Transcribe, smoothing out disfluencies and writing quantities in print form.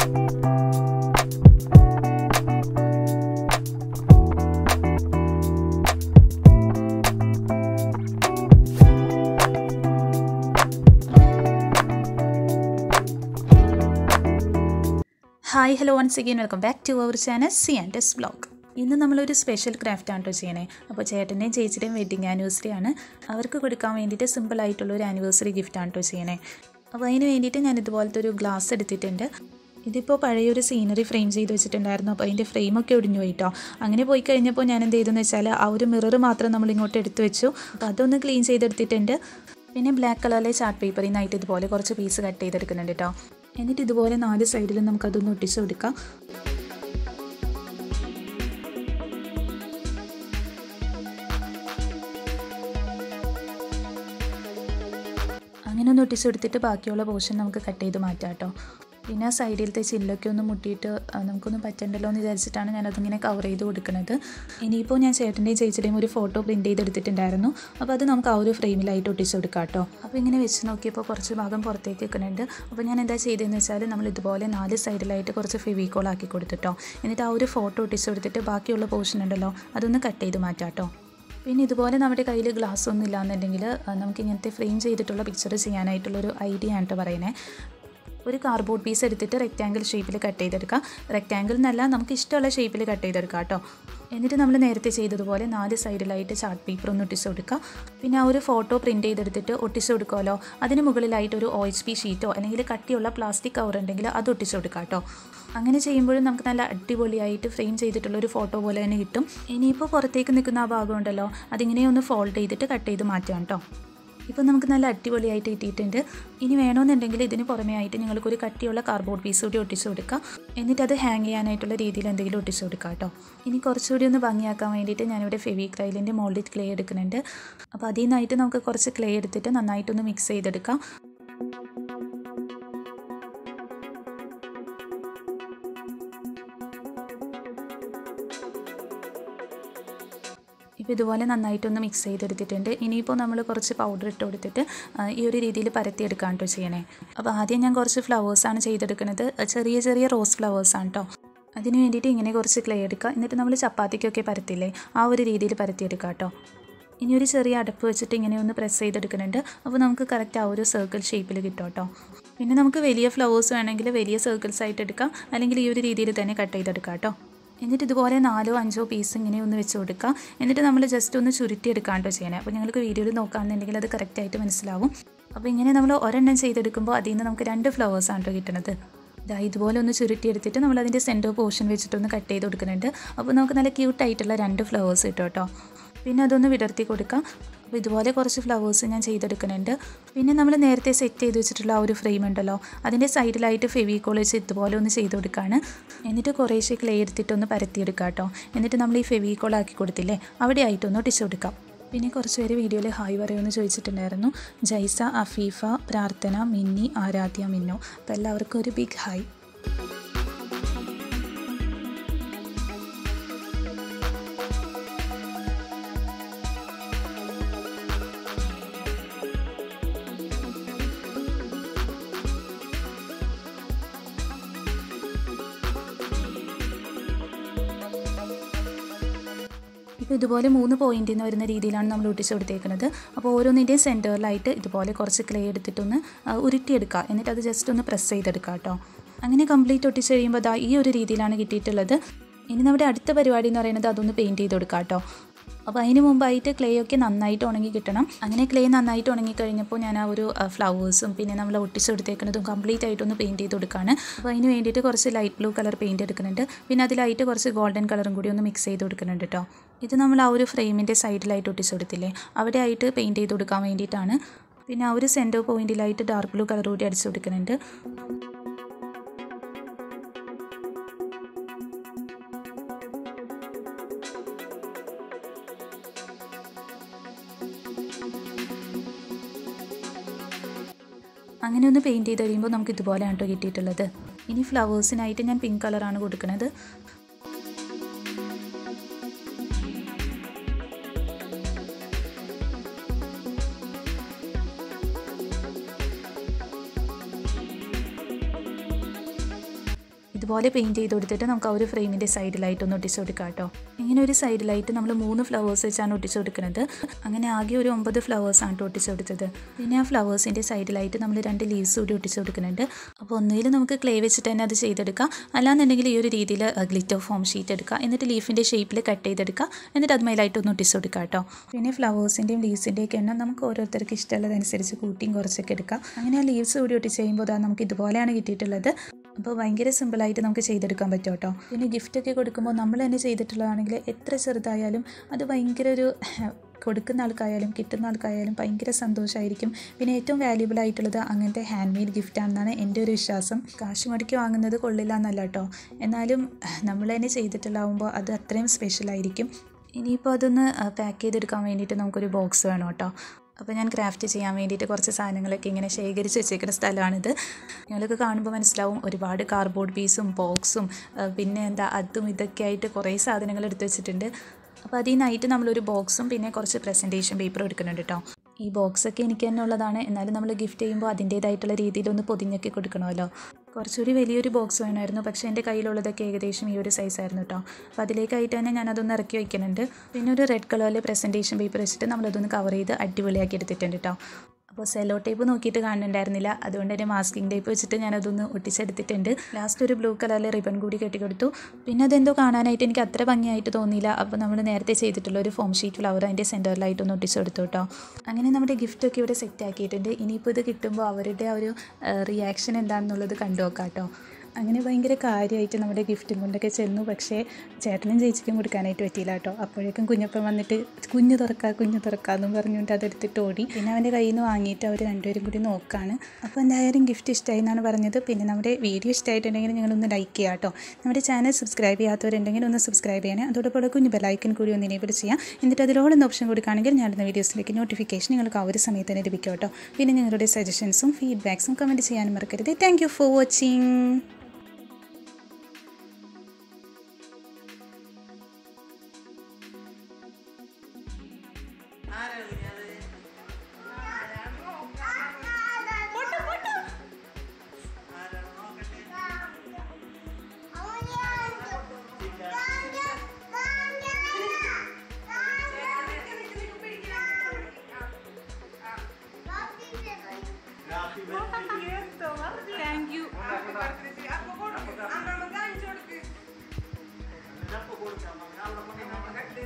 Hi, hello once again, welcome back to our channel c&svlog. ഇന്ന് നമ്മളൊരു special craft ആണ് കേട്ടോ ചെയ്യണേ. അപ്പോൾ ചേട്ടൻ്റെയും ചേച്ചിയുടെയും വെഡിങ് ആനിവേഴ്സറി ആണ്. അവർക്ക് കൊടുക്കാൻ വേണ്ടിയിട്ട് സിമ്പിൾ ആയിട്ടുള്ളൊരു ആനിവേഴ്സറി ഗിഫ്റ്റ് ആണ് കേട്ടോ ചെയ്യണേ. അപ്പോൾ അതിന് വേണ്ടിയിട്ട് ഞാൻ ഇതുപോലത്തെ ഒരു ഗ്ലാസ് എടുത്തിട്ടുണ്ട്. ഇതിപ്പോൾ പഴയൊരു സീനറി ഫ്രെയിം ചെയ്ത് വെച്ചിട്ടുണ്ടായിരുന്നു. അപ്പോൾ അതിൻ്റെ ഫ്രെയിമൊക്കെ ഒടിഞ്ഞു പോയിട്ടോ. അങ്ങനെ പോയി കഴിഞ്ഞപ്പോൾ ഞാൻ എന്ത് ചെയ്തെന്ന് വെച്ചാൽ ആ ഒരു മിറർ മാത്രം നമ്മൾ ഇങ്ങോട്ട് എടുത്ത് വെച്ചു. അപ്പോൾ അതൊന്ന് ക്ലീൻ ചെയ്തെടുത്തിട്ടുണ്ട്. പിന്നെ ബ്ലാക്ക് കളറിലെ ചാർട്ട് പേപ്പറിൽ നിന്നായിട്ട് ഇതുപോലെ കുറച്ച് പീസ് കട്ട് ചെയ്തെടുക്കുന്നുണ്ട് കേട്ടോ. എന്നിട്ട് ഇതുപോലെ 4 സൈഡിലും നമുക്കതൊന്ന് ഒട്ടിച്ച് കൊടുക്കാം. അങ്ങനെ ഒന്ന് ഒട്ടിച്ച് കൊടുത്തിട്ട് ബാക്കിയുള്ള പോർഷൻ നമുക്ക് കട്ട് ചെയ്ത് മാറ്റാം കേട്ടോ. പിന്നെ സൈഡിലത്തെ ചില്ലൊക്കെ ഒന്ന് മുട്ടിയിട്ട് നമുക്കൊന്നും പറ്റണ്ടല്ലോ എന്ന് വിചാരിച്ചിട്ടാണ് ഞാനതിങ്ങനെ കവർ ചെയ്ത് കൊടുക്കുന്നത്. ഇനിയിപ്പോൾ ഞാൻ ചേട്ടൻ്റെയും ചേച്ചിയുടെയും ഒരു ഫോട്ടോ പ്രിൻറ്റ് ചെയ്തെടുത്തിട്ടുണ്ടായിരുന്നു. അപ്പോൾ അത് നമുക്ക് ആ ഒരു ഫ്രെയിമിലായിട്ട് ഒട്ടിച്ച് കൊടുക്കാം കേട്ടോ. അപ്പോൾ ഇങ്ങനെ വെച്ച് നോക്കിയപ്പോൾ കുറച്ച് ഭാഗം പുറത്തേക്ക് വെക്കുന്നുണ്ട്. അപ്പോൾ ഞാൻ എന്താ ചെയ്തതെന്ന് വെച്ചാൽ നമ്മൾ ഇതുപോലെ 4 സൈഡിലായിട്ട് കുറച്ച് ഫെവിക്കോൾ ആക്കി കൊടുത്തിട്ടോ. എന്നിട്ട് ആ ഒരു ഫോട്ടോ ഒട്ടിച്ച് കൊടുത്തിട്ട് ബാക്കിയുള്ള പോർഷൻ ഉണ്ടല്ലോ അതൊന്ന് കട്ട് ചെയ്ത് മാറ്റാം കേട്ടോ. പിന്നെ ഇതുപോലെ നമ്മുടെ കയ്യിൽ ഗ്ലാസ് ഒന്നും ഇല്ലാന്നുണ്ടെങ്കിൽ നമുക്ക് ഇങ്ങനത്തെ ഫ്രെയിം ചെയ്തിട്ടുള്ള പിക്ചർ ചെയ്യാനായിട്ടുള്ളൊരു ഐഡിയ ആണ് കേട്ടോ പറയുന്നത്. ഒരു കാർഡ്ബോർഡ് പീസ് എടുത്തിട്ട് റെക്റ്റാങ്കിൾ ഷേപ്പിൽ കട്ട് ചെയ്തെടുക്കാം. റെക്റ്റാങ്കിൾ എന്നല്ല, നമുക്ക് ഇഷ്ടമുള്ള ഷേപ്പിൽ കട്ട് ചെയ്തെടുക്കാം കേട്ടോ. എന്നിട്ട് നമ്മൾ നേരത്തെ ചെയ്തതുപോലെ 4 സൈഡിലായിട്ട് ചാർട്ട് പേപ്പർ ഒന്ന് ഒട്ടിച്ച് കൊടുക്കുക. പിന്നെ ആ ഒരു ഫോട്ടോ പ്രിൻറ്റ് ചെയ്തെടുത്തിട്ട് ഒട്ടിച്ച് കൊടുക്കുമല്ലോ, അതിന് മുകളിലായിട്ട് ഒരു OHP ഷീറ്റോ അല്ലെങ്കിൽ കട്ടിയുള്ള പ്ലാസ്റ്റിക് കവർ ഉണ്ടെങ്കിൽ അത് ഒട്ടിച്ച് കൊടുക്കാം കേട്ടോ. അങ്ങനെ ചെയ്യുമ്പോഴും നമുക്ക് നല്ല അടിപൊളിയായിട്ട് ഫ്രെയിം ചെയ്തിട്ടുള്ളൊരു ഫോട്ടോ പോലെ തന്നെ കിട്ടും. ഇനിയിപ്പോൾ പുറത്തേക്ക് നിൽക്കുന്ന ആ ഭാഗം ഉണ്ടല്ലോ അതിങ്ങനെ ഒന്ന് ഫോൾഡ് ചെയ്തിട്ട് കട്ട് ചെയ്ത് മാറ്റാം കേട്ടോ. ഇപ്പോൾ നമുക്ക് നല്ല അടിപൊളിയായിട്ട് കിട്ടിയിട്ടുണ്ട്. ഇനി വേണമെന്നുണ്ടെങ്കിൽ ഇതിന് പുറമേ ആയിട്ട് നിങ്ങൾക്കൊരു കട്ടിയുള്ള കാർഡ്ബോർഡ് പീസ് കൂടി ഒട്ടിച്ച് കൊടുക്കാം. എന്നിട്ട് അത് ഹാങ് ചെയ്യാനായിട്ടുള്ള രീതിയിൽ എന്തെങ്കിലും ഒട്ടിച്ച് കൊടുക്കാം കേട്ടോ. ഇനി കുറച്ചുകൂടി ഒന്ന് ഭംഗിയാക്കാൻ വേണ്ടിയിട്ട് ഞാനിവിടെ ഫെവിക്രൈലിൻ്റെ മോൾഡിഡ് ക്ലേ എടുക്കുന്നുണ്ട്. അപ്പോൾ അതിൽ നിന്നായിട്ട് നമുക്ക് കുറച്ച് ക്ലേ എടുത്തിട്ട് നന്നായിട്ടൊന്ന് മിക്സ് ചെയ്തെടുക്കാം. ഇപ്പോൾ ഇതുപോലെ നന്നായിട്ടൊന്ന് മിക്സ് ചെയ്തെടുത്തിട്ടുണ്ട്. ഇനിയിപ്പോൾ നമ്മൾ കുറച്ച് പൗഡർ ഇട്ട് കൊടുത്തിട്ട് ഈ ഒരു രീതിയിൽ പരത്തിയെടുക്കാൻ കേട്ടോ ചെയ്യണേ. അപ്പോൾ ആദ്യം ഞാൻ കുറച്ച് ഫ്ലവേഴ്സാണ് ചെയ്തെടുക്കുന്നത്. ചെറിയ ചെറിയ റോസ് ഫ്ലവേഴ്സാണ് കേട്ടോ. അതിന് വേണ്ടിയിട്ട് ഇങ്ങനെ കുറച്ച് ക്ലേ എടുക്കുക. എന്നിട്ട് നമ്മൾ ചപ്പാത്തിക്കൊക്കെ പരത്തില്ലേ ആ ഒരു രീതിയിൽ പരത്തിയെടുക്കാം കേട്ടോ. ഇനി ഒരു ചെറിയ അടപ്പ് വെച്ചിട്ട് ഇങ്ങനെ ഒന്ന് പ്രസ് ചെയ്തെടുക്കുന്നുണ്ട്. അപ്പോൾ നമുക്ക് കറക്റ്റ് ആ ഒരു സർക്കിൾ ഷേപ്പിൽ കിട്ടും കേട്ടോ. പിന്നെ നമുക്ക് വലിയ ഫ്ലവേഴ്സ് വേണമെങ്കിൽ വലിയ സർക്കിൾസ് ആയിട്ട് എടുക്കാം, അല്ലെങ്കിൽ ഈ ഒരു രീതിയിൽ തന്നെ കട്ട് ചെയ്തെടുക്കാം കേട്ടോ. എന്നിട്ട് ഇതുപോലെ 4 or 5 പീസ് ഇങ്ങനെ ഒന്ന് വെച്ച് കൊടുക്കുക. എന്നിട്ട് നമ്മൾ ജസ്റ്റ് ഒന്ന് ചുരുട്ടിയെടുക്കാൻ കേട്ടോ ചെയ്യണേ. അപ്പോൾ നിങ്ങൾക്ക് വീഡിയോയിൽ നോക്കുകയാണെന്നുണ്ടെങ്കിൽ അത് കറക്റ്റായിട്ട് മനസ്സിലാവും. അപ്പോൾ ഇങ്ങനെ നമ്മൾ ഒരെണ്ണം ചെയ്തെടുക്കുമ്പോൾ അതിൽ നിന്ന് നമുക്ക് 2 ഫ്ലവേഴ്സാണ് കേട്ടോ കിട്ടുന്നത്. ഇതുപോലെ ഒന്ന് ചുരുട്ടിയെടുത്തിട്ട് നമ്മൾ അതിൻ്റെ സെൻറ്റർ പോർഷൻ വെച്ചിട്ടൊന്ന് കട്ട് ചെയ്ത് കൊടുക്കുന്നുണ്ട്. അപ്പോൾ നമുക്ക് നല്ല ക്യൂട്ടായിട്ടുള്ള 2 ഫ്ലവേഴ്സ് കിട്ടും കേട്ടോ. പിന്നെ അതൊന്ന് വിടർത്തി കൊടുക്കാം. അപ്പോൾ ഇതുപോലെ കുറച്ച് ഫ്ലവേഴ്സ് ഞാൻ ചെയ്തെടുക്കുന്നുണ്ട്. പിന്നെ നമ്മൾ നേരത്തെ സെറ്റ് ചെയ്ത് വെച്ചിട്ടുള്ള ആ ഒരു ഫ്രെയിം ഉണ്ടല്ലോ അതിൻ്റെ സൈഡിലായിട്ട് ഫെവിക്കോൾ വെച്ച് ഇതുപോലെ ഒന്ന് ചെയ്ത് കൊടുക്കുകയാണ്. എന്നിട്ട് കുറേശ്ശെ ക്ലേ എടുത്തിട്ടൊന്ന് പരത്തിയെടുക്കാം കേട്ടോ. എന്നിട്ട് നമ്മൾ ഈ ഫെവിക്കോൾ ആക്കി കൊടുത്തില്ലേ അവിടെ ആയിട്ടൊന്ന് ഒട്ടിച്ച് കൊടുക്കാം. പിന്നെ കുറച്ച് പേര് വീഡിയോയിൽ ഹായ് പറയുമെന്ന് ചോദിച്ചിട്ടുണ്ടായിരുന്നു. ജൈസ, അഫീഫ, പ്രാർത്ഥന, മിന്നി, ആരാധ്യ, മിന്നു. അപ്പോൾ എല്ലാവർക്കും ഒരു ബിഗ് ഹായ്. ഇപ്പോൾ ഇതുപോലെ 3 പോയിൻ്റിൽ നിന്ന് വരുന്ന രീതിയിലാണ് നമ്മൾ ഒട്ടിച്ച് കൊടുത്തേക്കുന്നത്. അപ്പോൾ ഓരോന്നിൻ്റെയും സെൻറ്ററിലായിട്ട് ഇതുപോലെ കുറച്ച് ക്ലേ എടുത്തിട്ടൊന്ന് ഉരുട്ടിയെടുക്കുക. എന്നിട്ട് അത് ജസ്റ്റ് ഒന്ന് പ്രസ് ചെയ്തെടുക്കുക കേട്ടോ. അങ്ങനെ കംപ്ലീറ്റ് ഒട്ടിച്ച് കഴിയുമ്പോൾ ഈ ഒരു രീതിയിലാണ് കിട്ടിയിട്ടുള്ളത്. ഇനി നമ്മുടെ അടുത്ത പരിപാടി എന്ന് പറയുന്നത് അതൊന്ന് പെയിൻറ്റ് ചെയ്ത് കൊടുക്കുക കേട്ടോ. അപ്പോൾ അതിന് മുമ്പായിട്ട് ക്ലേ ഒക്കെ നന്നായിട്ട് ഉണങ്ങി കിട്ടണം. അങ്ങനെ ക്ലേ നന്നായിട്ട് ഉണങ്ങിക്കഴിഞ്ഞപ്പോൾ ഞാൻ ആ ഒരു ഫ്ലവേഴ്സും പിന്നെ നമ്മൾ ഒട്ടിച്ച് കൊടുത്തേക്കുന്നതും കംപ്ലീറ്റ് ആയിട്ടൊന്ന് പെയിൻറ്റ് ചെയ്ത് കൊടുക്കുകയാണ്. അപ്പോൾ അതിന് വേണ്ടിയിട്ട് കുറച്ച് ലൈറ്റ് ബ്ലൂ കളർ പെയിൻറ്റ് എടുക്കുന്നുണ്ട്. പിന്നെ അതിലായിട്ട് കുറച്ച് ഗോൾഡൻ കളറും കൂടി ഒന്ന് മിക്സ് ചെയ്ത് കൊടുക്കുന്നുണ്ട് കേട്ടോ. ഇത് നമ്മൾ ആ ഒരു ഫ്രെയിമിൻ്റെ സൈഡിലായിട്ട് ഒട്ടിച്ച് കൊടുത്തില്ലേ അവിടെ ആയിട്ട് പെയിൻറ്റ് ചെയ്ത് കൊടുക്കാൻ വേണ്ടിയിട്ടാണ്. പിന്നെ ആ ഒരു സെൻറ്റർ പോയിൻറ്റിലായിട്ട് ഡാർക്ക് ബ്ലൂ കളർ കൂടി അടിച്ച് കൊടുക്കുന്നുണ്ട്. അങ്ങനെ ഒന്ന് പെയിൻറ്റ് ചെയ്ത് കഴിയുമ്പോൾ നമുക്ക് ഇതുപോലെയാണ് കേട്ടോ കിട്ടിയിട്ടുള്ളത്. ഇനി ഫ്ലവേഴ്സിനായിട്ട് ഞാൻ പിങ്ക് കളറാണ് കൊടുക്കുന്നത്. ഇതുപോലെ പെയിൻറ്റ് ചെയ്ത് കൊടുത്തിട്ട് നമുക്ക് ആ ഒരു ഫ്രെയിമിൻ്റെ സൈഡിലായിട്ടൊന്ന് ഒട്ടിച്ച് കൊടുക്കാം കേട്ടോ. ഇങ്ങനെ ഒരു സൈഡിലായിട്ട് നമ്മൾ 3 ഫ്ലവേഴ്സ് വെച്ചാണ് ഒട്ടിച്ച് കൊടുക്കുന്നത്. അങ്ങനെ ആകെ ഒരു 9 ഫ്ലവേഴ്സാണ് ഒട്ടിച്ച് കൊടുത്തത്. പിന്നെ ആ ഫ്ലവേഴ്സിൻ്റെ സൈഡിലായിട്ട് നമ്മൾ 2 ലീവ്സ് കൂടി ഒട്ടിച്ച് കൊടുക്കുന്നുണ്ട്. അപ്പോൾ ഒന്നുകിൽ നമുക്ക് ക്ലേ വെച്ചിട്ട് തന്നെ അത് ചെയ്തെടുക്കാം, അല്ലാന്നുണ്ടെങ്കിൽ ഈ ഒരു രീതിയിൽ ഗ്ലിറ്റർ ഫോം ഷീറ്റ് എടുക്കുക, എന്നിട്ട് ലീഫിൻ്റെ ഷേപ്പിൽ കട്ട് ചെയ്തെടുക്കുക, എന്നിട്ട് അത് മേലായിട്ടൊന്ന് ഒട്ടിച്ച് കൊടുക്കുക കേട്ടോ. പിന്നെ ഫ്ലവേഴ്സിൻ്റെയും ലീവ്സിൻ്റെയൊക്കെ എണ്ണം നമുക്ക് ഓരോരുത്തർക്ക് ഇഷ്ടമുള്ളതനുസരിച്ച് കൂട്ടിയും കുറച്ചൊക്കെ എടുക്കാം. അങ്ങനെ ആ ലീവ്സ് കൂടി ഒട്ടിച്ച് ചെയ്യുമ്പോൾ നമുക്ക് ഇതുപോലെയാണ് കിട്ടിയിട്ടുള്ളത്. അപ്പോൾ ഭയങ്കര സിമ്പിളായിട്ട് നമുക്ക് ചെയ്തെടുക്കാൻ പറ്റും കേട്ടോ. പിന്നെ ഗിഫ്റ്റൊക്കെ കൊടുക്കുമ്പോൾ നമ്മൾ തന്നെ ചെയ്തിട്ടുള്ളതാണെങ്കിൽ എത്ര ചെറുതായാലും അത് ഭയങ്കര ഒരു കൊടുക്കുന്ന ആൾക്കായാലും കിട്ടുന്ന ആൾക്കായാലും ഭയങ്കര സന്തോഷമായിരിക്കും. പിന്നെ ഏറ്റവും വാല്യുബിൾ ആയിട്ടുള്ളത് അങ്ങനത്തെ ഹാൻഡ് മെയ്ഡ് ഗിഫ്റ്റാണെന്നാണ് എൻ്റെ ഒരു വിശ്വാസം. കാശ് മുടക്കി വാങ്ങുന്നത് കൊള്ളില്ല എന്നല്ല കേട്ടോ, എന്നാലും നമ്മൾ തന്നെ ചെയ്തിട്ടുള്ളാവുമ്പോൾ അത് അത്രയും സ്പെഷ്യലായിരിക്കും. ഇനിയിപ്പോൾ അതൊന്ന് പാക്ക് ചെയ്തെടുക്കാൻ വേണ്ടിയിട്ട് നമുക്കൊരു ബോക്സ് വേണം കേട്ടോ. അപ്പോൾ ഞാൻ ക്രാഫ്റ്റ് ചെയ്യാൻ വേണ്ടിയിട്ട് കുറച്ച് സാധനങ്ങളൊക്കെ ഇങ്ങനെ ശേഖരിച്ച് വെച്ചേക്കുന്ന സ്ഥലമാണിത്. ഞങ്ങൾക്ക് കാണുമ്പോൾ മനസ്സിലാവും ഒരുപാട് കാർഡ്ബോർഡ് പീസും ബോക്സും പിന്നെ അതും ഇതൊക്കെ ആയിട്ട് കുറേ സാധനങ്ങൾ എടുത്ത് വെച്ചിട്ടുണ്ട്. അപ്പോൾ അതിൽ നിന്നായിട്ട് നമ്മളൊരു ബോക്സും പിന്നെ കുറച്ച് പ്രസൻറ്റേഷൻ പേപ്പറും എടുക്കുന്നുണ്ട് കേട്ടോ. ഈ ബോക്സൊക്കെ എനിക്ക് തന്നെ ഉള്ളതാണ്, എന്നാലും നമ്മൾ ഗിഫ്റ്റ് ചെയ്യുമ്പോൾ അതിൻ്റേതായിട്ടുള്ള രീതിയിലൊന്ന് പൊതിഞ്ഞൊക്കെ കൊടുക്കണമല്ലോ. കുറച്ചുകൂടി വലിയൊരു ബോക്സ് വേണമായിരുന്നു, പക്ഷേ എൻ്റെ കയ്യിലുള്ളതൊക്കെ ഏകദേശം ഈ ഒരു സൈസായിരുന്നു കേട്ടോ. അപ്പോൾ അതിലേക്കായിട്ട് തന്നെ ഞാനതൊന്ന് ഇറക്കി വയ്ക്കുന്നുണ്ട്. പിന്നെ ഒരു റെഡ് കളറിലെ പ്രസൻറ്റേഷൻ പേപ്പർ വെച്ചിട്ട് നമ്മളതൊന്ന് കവർ ചെയ്ത് അടിപൊളിയാക്കി എടുത്തിട്ടുണ്ട് കേട്ടോ. അപ്പോൾ സെല്ലോ ടേപ്പ് നോക്കിയിട്ട് കാണുന്നുണ്ടായിരുന്നില്ല, അതുകൊണ്ട് തന്നെ മാസ്കിംഗ് ടേപ്പ് വെച്ചിട്ട് ഞാനതൊന്ന് ഒട്ടിച്ചെടുത്തിട്ടുണ്ട്. ലാസ്റ്റ് ഒരു ബ്ലൂ കളറിലെ റിബൺ കൂടി കെട്ടിക്കൊടുത്തു. പിന്നെ അതെന്തോ കാണാനായിട്ട് എനിക്ക് അത്ര ഭംഗിയായിട്ട് തോന്നിയില്ല. അപ്പോൾ നമ്മൾ നേരത്തെ ചെയ്തിട്ടുള്ള ഒരു ഫോം ഷീറ്റ് ഫ്ലവർ അതിൻ്റെ സെൻറ്ററിലായിട്ടൊന്ന് ഒട്ടിച്ചു കൊടുത്തു കേട്ടോ. അങ്ങനെ നമ്മുടെ ഗിഫ്റ്റൊക്കെ ഇവിടെ സെറ്റ് ആക്കിയിട്ടുണ്ട്. ഇനിയിപ്പോൾ ഇത് കിട്ടുമ്പോൾ അവരുടെ ആ ഒരു റിയാക്ഷൻ എന്താണെന്നുള്ളത് കണ്ടു നോക്കാം കേട്ടോ. അങ്ങനെ ഭയങ്കര കാര്യമായിട്ട് നമ്മുടെ ഗിഫ്റ്റും കൊണ്ടൊക്കെ ചെന്നു. പക്ഷേ ചേട്ടനും ചേച്ചിക്കും കൊടുക്കാനായിട്ട് പറ്റിയില്ല കേട്ടോ. അപ്പോഴേക്കും കുഞ്ഞപ്പൻ വന്നിട്ട് കുഞ്ഞ് തുറക്കാമെന്നും പറഞ്ഞുകൊണ്ട് അതെടുത്തിട്ട് ഓടി. പിന്നെ അവൻ്റെ കയ്യിൽ നിന്ന് വാങ്ങിയിട്ട് അവർ രണ്ടുപേരും കൂടി നോക്കുകയാണ്. അപ്പോൾ എന്തായാലും ഗിഫ്റ്റ് ഇഷ്ടമായി എന്നാണ് പറഞ്ഞത്. പിന്നെ നമ്മുടെ വീഡിയോ ഇഷ്ടമായിട്ടുണ്ടെങ്കിൽ നിങ്ങളൊന്ന് ലൈക്ക് ചെയ്യുക കേട്ടോ. നമ്മുടെ ചാനൽ സബ്സ്ക്രൈബ് ചെയ്യാത്തവരുണ്ടെങ്കിൽ ഒന്ന് സബ്സ്ക്രൈബ് ചെയ്യണേ. അതോടൊപ്പം കുഞ്ഞ് ബെല്ലൈക്കൻ കൂടി ഒന്ന് എനേബിൾ ചെയ്യാം. എന്നിട്ട് അതിലോടുന്ന ഓപ്ഷൻ കൊടുക്കുകയാണെങ്കിൽ ഞാനിടുന്ന വീഡിയോസിലേക്ക് നോട്ടിഫിക്കേഷൻ നിങ്ങൾക്ക് ആ ഒരു സമയത്ത് തന്നെ ലഭിക്കും കേട്ടോ. പിന്നെ നിങ്ങളുടെ സജഷൻസും ഫീഡ്ബാക്സും കമൻറ്റ് ചെയ്യാനും മറക്കരുത്. Thank you for watching. Thank you.